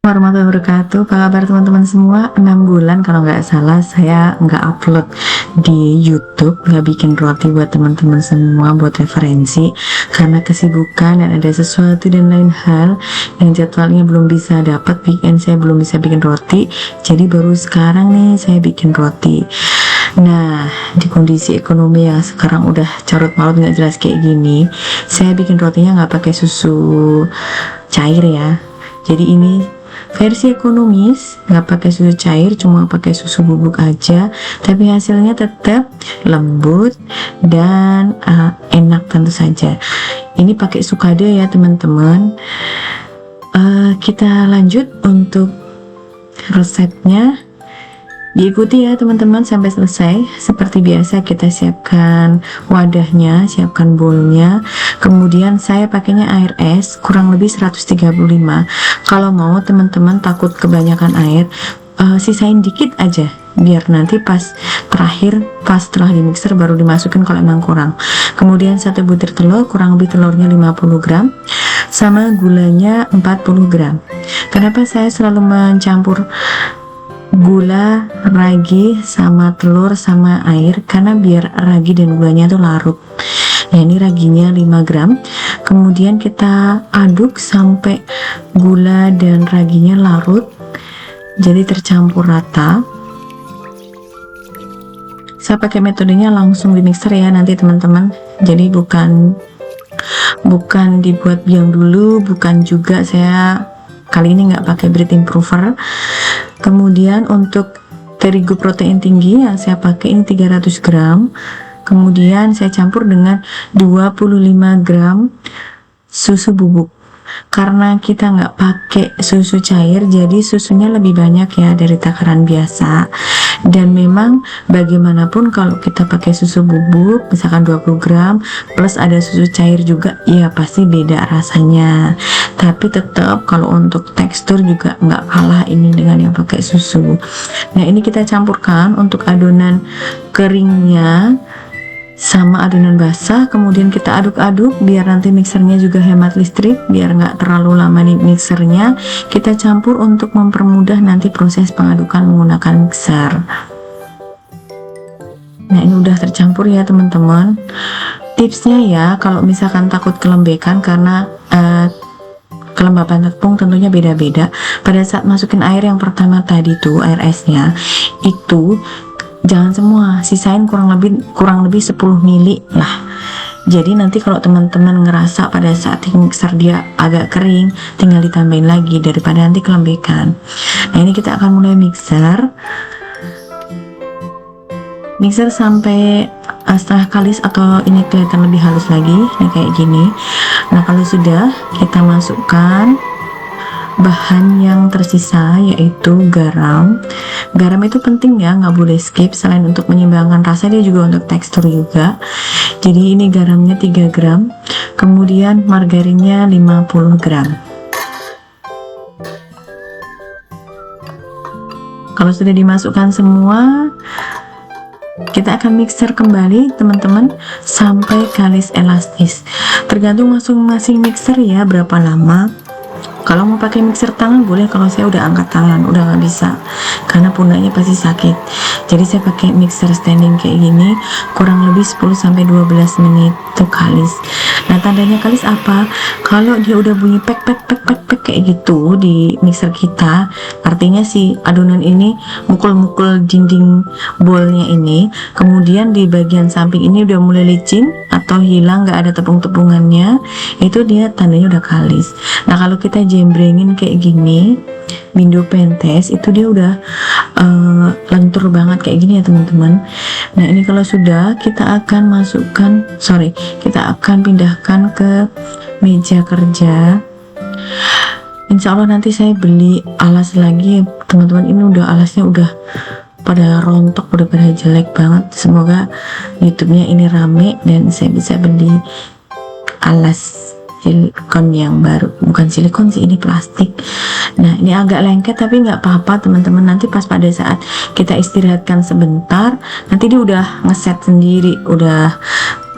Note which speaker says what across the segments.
Speaker 1: Warahmatullahi wabarakatuh. Apa kabar teman-teman semua? 6 bulan kalau nggak salah saya nggak upload di YouTube, nggak bikin roti buat teman-teman semua buat referensi karena kesibukan dan ada sesuatu dan lain hal yang jadwalnya belum bisa dapat, weekend saya belum bisa bikin roti, jadi baru sekarang nih saya bikin roti. Nah, di kondisi ekonomi yang sekarang udah carut marut nggak jelas kayak gini, saya bikin rotinya nggak pakai susu cair ya. Jadi ini versi ekonomis, nggak pakai susu cair, cuma pakai susu bubuk aja, tapi hasilnya tetap lembut dan enak tentu saja. Ini pakai sukade ya teman-teman. Kita lanjut untuk resepnya. Diikuti ya teman-teman sampai selesai. Seperti biasa kita siapkan wadahnya, siapkan bowlnya. Kemudian saya pakainya air es kurang lebih 135. Kalau mau teman-teman takut kebanyakan air, sisain dikit aja biar nanti pas terakhir, pas setelah di mixer baru dimasukin kalau emang kurang. Kemudian 1 butir telur, kurang lebih telurnya 50 gram sama gulanya 40 gram. Kenapa saya selalu mencampur gula, ragi, sama telur, sama air? Karena biar ragi dan gulanya tuh larut. Nah, ini raginya 5 gram. Kemudian kita aduk sampai gula dan raginya larut, jadi tercampur rata. Saya pakai metodenya langsung di mixer ya nanti teman-teman. Jadi bukan dibuat biang dulu, bukan juga saya kali ini nggak pakai bread improver. Kemudian untuk terigu protein tinggi yang saya pakai ini 300 gram. Kemudian saya campur dengan 25 gram susu bubuk. Karena kita nggak pakai susu cair, jadi susunya lebih banyak ya dari takaran biasa. Dan memang bagaimanapun kalau kita pakai susu bubuk misalkan 20 gram plus ada susu cair juga, ya pasti beda rasanya. Tapi tetap kalau untuk tekstur juga nggak kalah ini dengan yang pakai susu. Nah, ini kita campurkan untuk adonan keringnya sama adonan basah. Kemudian kita aduk-aduk biar nanti mixernya juga hemat listrik, biar nggak terlalu lama nih mixernya. Kita campur untuk mempermudah nanti proses pengadukan menggunakan mixer. Nah, ini udah tercampur ya teman-teman. Tipsnya ya, kalau misalkan takut kelembekan karena kelembapan tepung tentunya beda-beda. Pada saat masukin air yang pertama tadi tuh, air esnya itu jangan semua, sisain kurang lebih 10 mili lah. Jadi nanti kalau teman-teman ngerasa pada saat mixer dia agak kering, tinggal ditambahin lagi daripada nanti kelembekan. Nah, ini kita akan mulai mixer sampai setengah kalis atau ini kelihatan lebih halus lagi. Nah, kayak gini. Nah, kalau sudah, kita masukkan bahan yang tersisa yaitu garam. Garam itu penting ya, nggak boleh skip. Selain untuk menyeimbangkan rasa, dia juga untuk tekstur juga. Jadi ini garamnya 3 gram. Kemudian margarinnya 50 gram. Kalau sudah dimasukkan semua, kita akan mixer kembali teman-teman sampai kalis elastis. Tergantung masing-masing mixer ya berapa lama. Kalau mau pakai mixer tangan boleh, kalau saya udah angkat tangan, udah nggak bisa karena pundaknya pasti sakit. Jadi saya pakai mixer standing kayak gini, kurang lebih 10-12 menit tuh kalis. Nah, tandanya kalis apa? Kalau dia udah bunyi pek kayak gitu di mixer kita, artinya si adonan ini mukul-mukul dinding bowlnya ini, kemudian di bagian samping ini udah mulai licin atau hilang, nggak ada tepung-tepungannya, itu dia tandanya udah kalis. Nah, kalau kita jembrengin kayak gini, bindo pentes, itu dia udah lentur banget kayak gini ya teman-teman. Nah, ini kalau sudah, kita akan pindahkan ke meja kerja. Insya Allah nanti saya beli alas lagi teman-teman. Ini udah alasnya udah pada rontok, udah pada jelek banget. Semoga YouTube-nya ini rame dan saya bisa beli alas silikon yang baru. Bukan silikon sih, ini plastik. Nah, ini agak lengket tapi nggak apa-apa teman-teman. Nanti pas pada saat kita istirahatkan sebentar, nanti dia udah ngeset sendiri, udah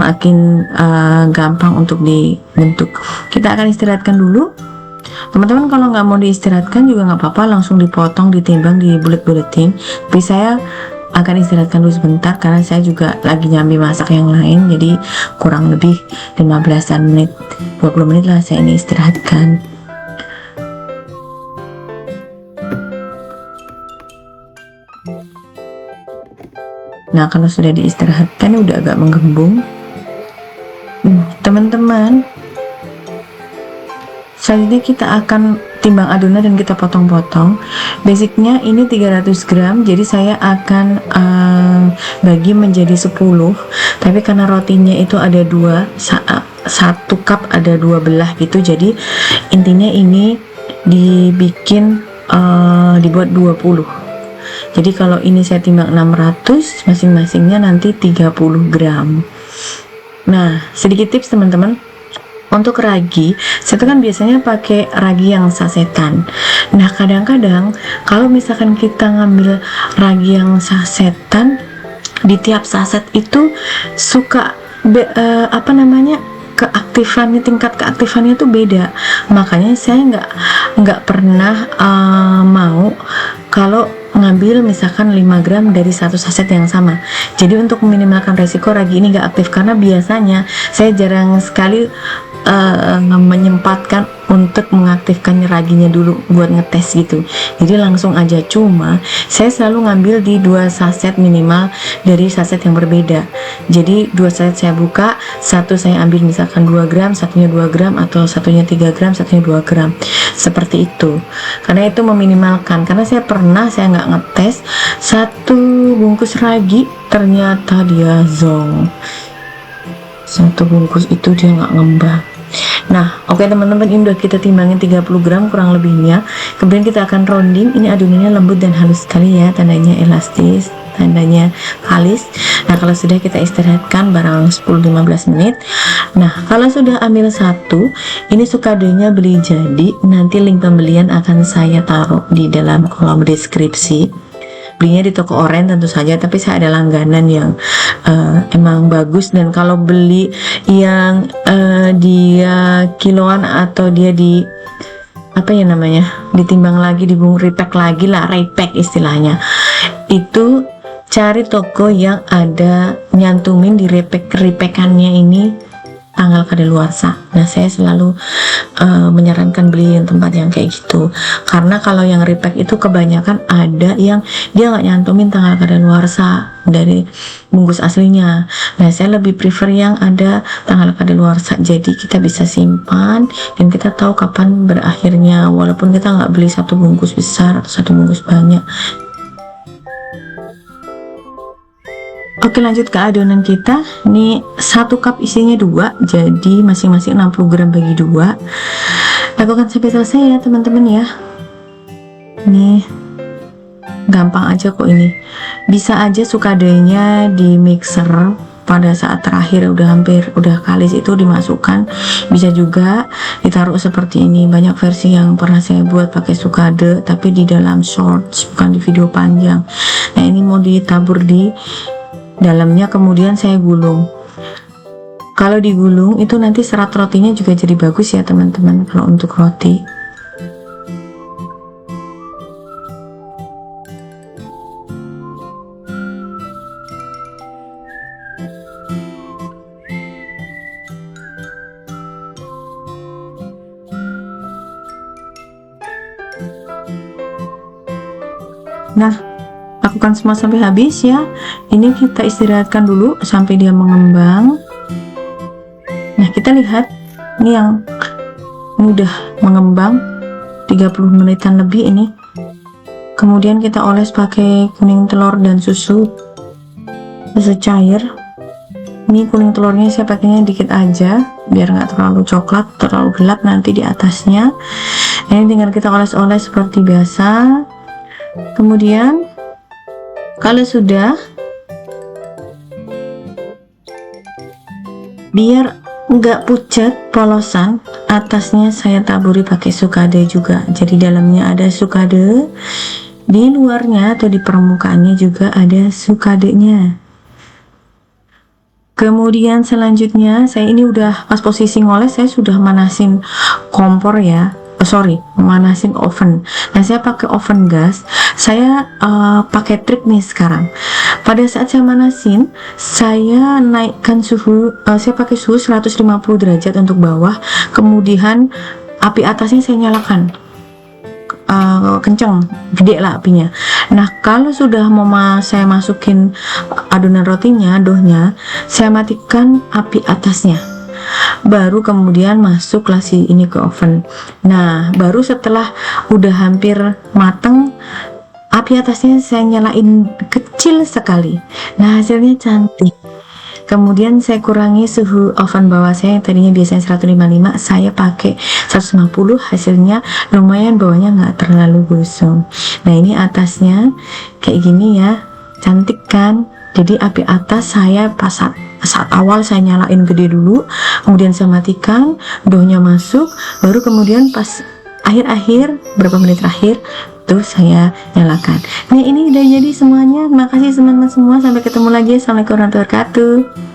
Speaker 1: makin gampang untuk dibentuk. Kita akan istirahatkan dulu Teman-teman kalau nggak mau diistirahatkan juga nggak apa-apa, langsung dipotong, ditimbang, dibulet-buletin. Tapi saya akan istirahatkan dulu sebentar karena saya juga lagi nyambi masak yang lain, jadi kurang lebih 15 menit 20 menit lah saya ini istirahatkan. Nah kalau sudah diistirahatkan udah agak menggembung, teman-teman, selanjutnya kita akan timbang adonan dan kita potong-potong. Basicnya ini 300 gram, jadi saya akan bagi menjadi 10, tapi karena rotinya itu ada 2, 1 cup ada 2 belah gitu, jadi intinya ini dibikin dibuat 20. Jadi kalau ini saya timbang 600, masing-masingnya nanti 30 gram. Nah sedikit tips teman-teman, untuk ragi, saya kan biasanya pakai ragi yang sasetan. Nah kadang-kadang kalau misalkan kita ngambil ragi yang sasetan, di tiap saset itu suka keaktifannya, tingkat keaktifannya tuh beda. Makanya saya nggak pernah mau kalau ngambil misalkan 5 gram dari satu saset yang sama. Jadi untuk meminimalkan resiko ragi ini nggak aktif, karena biasanya saya jarang sekali menyempatkan untuk mengaktifkan raginya dulu buat ngetes gitu. Jadi langsung aja, cuma saya selalu ngambil di 2 saset minimal dari saset yang berbeda. Jadi 2 saset saya buka, satu saya ambil misalkan 2 gram, satunya 2 gram, atau satunya 3 gram, satunya 2 gram, seperti itu. Karena itu meminimalkan, karena saya nggak ngetes 1 bungkus ragi, ternyata dia zong. 1 bungkus itu dia nggak ngembang. Nah oke teman-teman, ini udah kita timbangin 30 gram kurang lebihnya. Kemudian kita akan rounding. Ini adonannya lembut dan halus sekali ya, tandanya elastis, tandanya kalis. Nah kalau sudah, kita istirahatkan barang 10-15 menit. Nah kalau sudah ambil 1, ini sukadenya beli jadi, nanti link pembelian akan saya taruh di dalam kolom deskripsi. Belinya di toko oren tentu saja, tapi saya ada langganan yang emang bagus. Dan kalau beli yang dia kiloan atau dia di ditimbang lagi, repack lagi lah, repack istilahnya, itu cari toko yang ada nyantumin di repackannya ini tanggal kadaluarsa. Nah saya selalu menyarankan beli yang tempat yang kayak gitu, karena kalau yang repack itu kebanyakan ada yang dia nggak nyantumin tanggal kadaluarsa dari bungkus aslinya. Nah saya lebih prefer yang ada tanggal kadaluarsa, jadi kita bisa simpan dan kita tahu kapan berakhirnya, walaupun kita nggak beli 1 bungkus besar atau 1 bungkus banyak. Oke lanjut ke adonan kita. Ini 1 cup isinya 2, jadi masing-masing 60 gram bagi 2. Lakukan sampai selesai ya teman-teman ya. Ini gampang aja kok ini. Bisa aja sukadenya di mixer pada saat terakhir udah kalis itu dimasukkan. Bisa juga ditaruh seperti ini. Banyak versi yang pernah saya buat pakai sukade tapi di dalam shorts, bukan di video panjang. Nah ini mau ditabur di dalamnya, kemudian saya gulung. Kalau digulung itu nanti serat rotinya juga jadi bagus ya teman-teman kalau untuk roti. Nah lakukan semua sampai habis ya. Ini kita istirahatkan dulu sampai dia mengembang. Nah kita lihat ini yang mudah mengembang 30 menitan lebih ini. Kemudian kita oles pakai kuning telur dan susu cair. Ini kuning telurnya saya pakainya dikit aja biar nggak terlalu coklat, terlalu gelap nanti di atasnya. Ini tinggal kita oles-oles seperti biasa. Kemudian kalau sudah, biar nggak pucat polosan, atasnya saya taburi pakai sukade juga. Jadi dalamnya ada sukade, di luarnya atau di permukaannya juga ada sukadenya. Kemudian selanjutnya saya ini udah pas posisi ngoles, saya sudah manasin kompor ya. memanasin oven. Nah, saya pakai oven gas. Saya pakai trik nih sekarang. Pada saat saya manasin, saya naikkan suhu, saya pakai suhu 150 derajat untuk bawah, kemudian api atasnya saya nyalakan kenceng, gede lah apinya. Nah, kalau sudah mau saya masukin adonan rotinya, doughnya, saya matikan api atasnya. Baru kemudian masuklah si ini ke oven. Nah, baru setelah udah hampir mateng, api atasnya saya nyalain kecil sekali. Nah, hasilnya cantik. Kemudian saya kurangi suhu oven bawah saya yang tadinya biasanya 155, saya pakai 150, hasilnya lumayan, bawahnya nggak terlalu gosong. Nah, ini atasnya kayak gini ya, cantik kan? Jadi api atas saya saat awal saya nyalain gede dulu, kemudian saya matikan, doughnya masuk, baru kemudian pas akhir-akhir berapa menit terakhir tuh saya nyalakan. Nah, ini udah jadi semuanya. Makasih teman-teman semua, sampai ketemu lagi. Assalamualaikum warahmatullahi wabarakatuh.